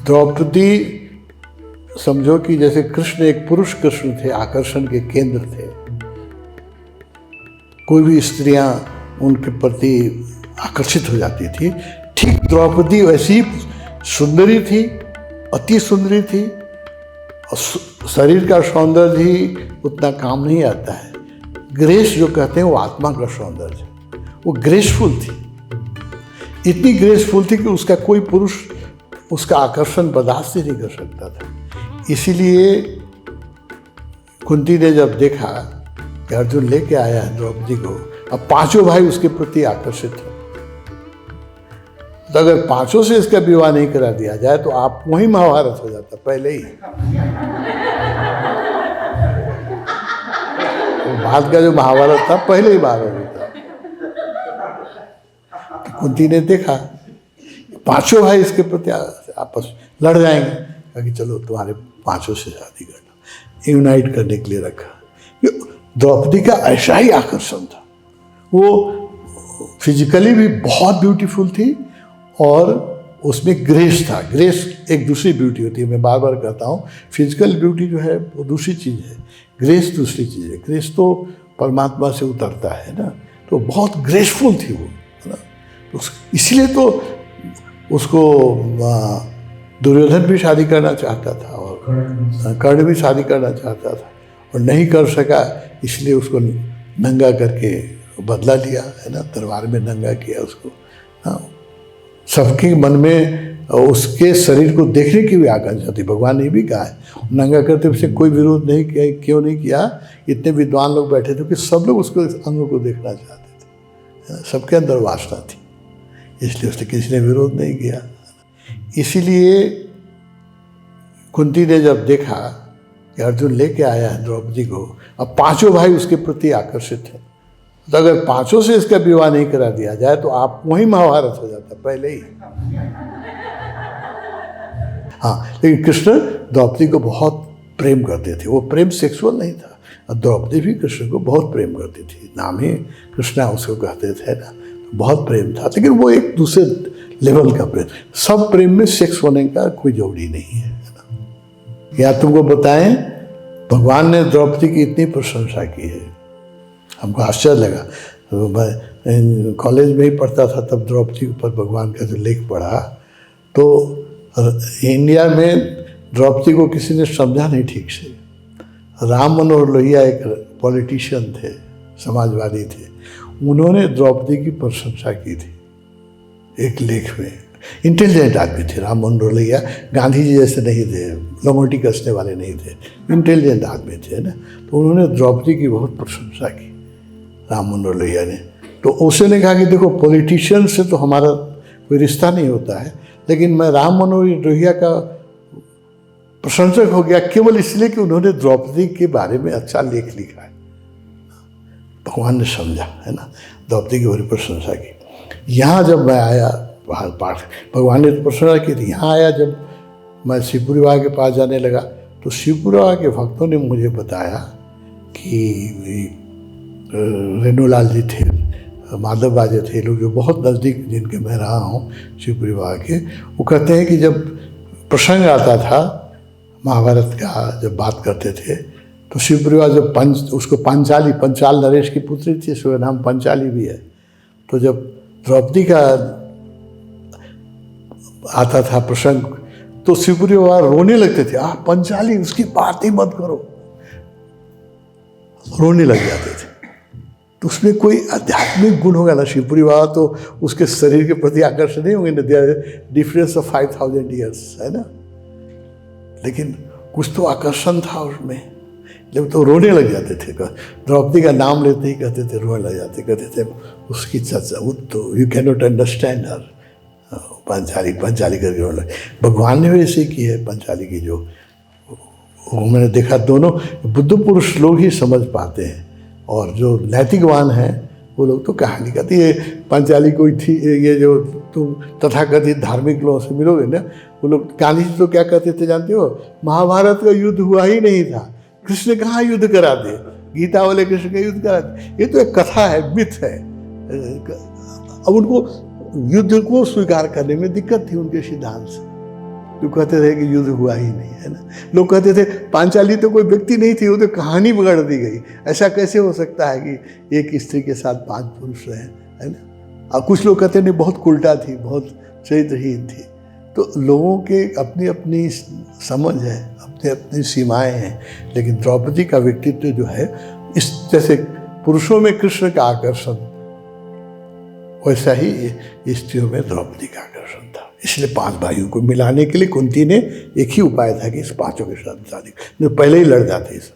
द्रौपदी समझो कि जैसे कृष्ण एक पुरुष कृष्ण थे, आकर्षण के केंद्र थे। कोई भी स्त्रियां उनके प्रति आकर्षित हो जाती थी। ठीक द्रौपदी वैसी ही सुंदरी थी, अति सुंदरी थी। और शरीर का सौंदर्य ही उतना काम नहीं आता है। ग्रेस जो कहते हैं वो आत्मा का सौंदर्य, वो ग्रेसफुल थी। इतनी ग्रेसफुल थी कि उसका कोई पुरुष उसका आकर्षण बर्दाश्त ही नहीं कर सकता था। इसीलिए कुंती ने जब देखा कि अर्जुन लेके आया है द्रौपदी को, अब पांचों भाई उसके प्रति आकर्षित हैं, तो अगर पांचों से इसका विवाह नहीं करा दिया जाए तो आप वही महाभारत हो जाता पहले ही। भारत का जो महाभारत था पहले ही महाभारत होता। तो कुंती ने देखा पांचों भाई इसके प्रति आपस लड़ जाएंगे, कि चलो तुम्हारे पांचों से शादी कर लो, यूनाइट करने के लिए रखा। द्रौपदी का ऐसा ही आकर्षण था। वो फिजिकली भी बहुत ब्यूटीफुल थी और उसमें ग्रेस था। ग्रेस एक दूसरी ब्यूटी होती है, मैं बार बार कहता हूँ। फिजिकल ब्यूटी जो है वो दूसरी चीज़ है, ग्रेस दूसरी चीज़ है। ग्रेस तो परमात्मा से उतरता है ना, तो बहुत ग्रेसफुल थी वो, है ना। तो इसलिए तो उसको दुर्योधन भी शादी करना चाहता था और कर्ण भी शादी करना चाहता था और नहीं कर सका, इसलिए उसको नंगा करके बदला लिया, है ना। तलवार में नंगा किया उसको। हाँ, सबके मन में उसके शरीर को देखने की भी आकांक्षा थी। भगवान ने भी कहा है, नंगा करते उसे कोई विरोध नहीं किया। क्यों नहीं किया? इतने विद्वान लोग बैठे थे कि सब लोग उसको अंगों को देखना चाहते थे, सबके अंदर वासना थी, इसलिए उसने किसी ने विरोध नहीं किया। इसीलिए कुंती ने जब देखा कि अर्जुन लेके आया है द्रौपदी को, अब पांचों भाई उसके प्रति आकर्षित हैं, तो अगर पांचों से इसका विवाह नहीं करा दिया जाए तो आप वही महाभारत हो जाता पहले ही। हाँ, लेकिन कृष्ण द्रौपदी को बहुत प्रेम करते थे। वो प्रेम सेक्सुअल नहीं था, और द्रौपदी भी कृष्ण को बहुत प्रेम करती थी। नाम ही कृष्णा उसको कहते थे ना, बहुत प्रेम था। लेकिन वो एक दूसरे लेवल का प्रेम। सब प्रेम में सेक्स होने का कोई जरूरी नहीं है ना। या तुमको बताएं, भगवान ने द्रौपदी की इतनी प्रशंसा की है, हमको आश्चर्य लगा। तो मैं कॉलेज में ही पढ़ता था, तब द्रौपदी के ऊपर भगवान का जो लेख पढ़ा, तो इंडिया में द्रौपदी को किसी ने समझा नहीं ठीक से। राम मनोहर लोहिया एक पॉलिटिशियन थे, समाजवादी थे, उन्होंने द्रौपदी की प्रशंसा की थी एक लेख में। इंटेलिजेंट आदमी थे राम मनोहर लोहिया, गांधी जी जैसे नहीं थे, लंगोटी कसने वाले नहीं थे, इंटेलिजेंट आदमी थे ना। तो उन्होंने द्रौपदी की बहुत प्रशंसा की राम मनोहर लोहिया ने। तो उसने कहा कि देखो, पॉलिटिशियन से तो हमारा कोई रिश्ता नहीं होता है, लेकिन मैं राम मनोहर लोहिया का प्रशंसक हो गया केवल इसलिए कि उन्होंने द्रौपदी के बारे में अच्छा लेख लिखा है। भगवान ने समझा, है ना, द्रौपदी की बड़ी प्रशंसा की। यहाँ जब मैं आया पाठ, भगवान ने तो प्रशंसा की थी। यहाँ आया जब मैं शिवपुरी बाबा के पास जाने लगा, तो शिवपुरी बाबा के भक्तों ने मुझे बताया कि रेणुलाल जी थे, माधव बाजे थे, लोग जो बहुत नज़दीक जिनके मैं रहा हूँ शिवपुरी बाबा के, वो कहते हैं कि जब प्रसंग आता था महाभारत का, जब बात करते थे, तो शिवपुरी बाबा जब उसको पंचाली, पंचाल नरेश की पुत्री थी, उसका नाम पंचाली भी है। तो जब द्रौपदी का आता था प्रसंग, तो शिवपुरी बाबा रोने लगते थे। पंचाली, उसकी बात ही मत करो, रोने लग जाते थे। तो उसमें कोई आध्यात्मिक गुण होगा ना। शिवपुरी बाबा तो उसके शरीर के प्रति आकर्षण नहीं होंगे ना, डिफरेंस ऑफ 5000 ईयर्स, है ना। लेकिन कुछ तो आकर्षण था उसमें, जब तो रोने लग जाते थे। द्रौपदी का नाम लेते ही कहते थे, रोने लग जाते, कहते थे उसकी चर्चा, वो तो you can not understand her, Panchali Panchali करके रोने लगे। भगवान ने भी ऐसे की है पंचाली की, जो मैंने देखा दोनों बुद्ध पुरुष लोग ही समझ पाते हैं, और जो नैतिकवान हैं वो लोग तो कहानी कहती है। पंचाली कोई थी, ये जो तुम तथाकथित धार्मिक लोगों से मिलोगे ना, वो लोग, गांधी जी तो क्या कहते थे जानते हो, महाभारत का युद्ध हुआ ही नहीं था, कृष्ण कहाँ युद्ध करा दे, गीता वाले कृष्ण का युद्ध करा दे। ये तो एक कथा है, मिथ है। अब उनको युद्ध को स्वीकार करने में दिक्कत थी उनके सिद्धांत से। जो कहते थे कि युद्ध हुआ ही नहीं, है ना। लोग कहते थे पांचाली तो कोई व्यक्ति नहीं थी, वो तो कहानी बिगड़ दी गई, ऐसा कैसे हो सकता है कि एक स्त्री के साथ 5 पुरुष रहे, है ना। और कुछ लोग कहते नहीं बहुत उल्टा थी, बहुत चरित्रहीन थी। तो लोगों के अपनी अपनी समझ है, अपनी अपनी सीमाएं हैं, लेकिन द्रौपदी का व्यक्तित्व जो है, इस जैसे पुरुषों में कृष्ण का आकर्षण, वैसा ही स्त्रियों में द्रौपदी का आकर्षण था। इसलिए 5 भाइयों को मिलाने के लिए कुंती ने एक ही उपाय था कि इस 5 के साथ शादी, जो पहले ही लड़ जाते इस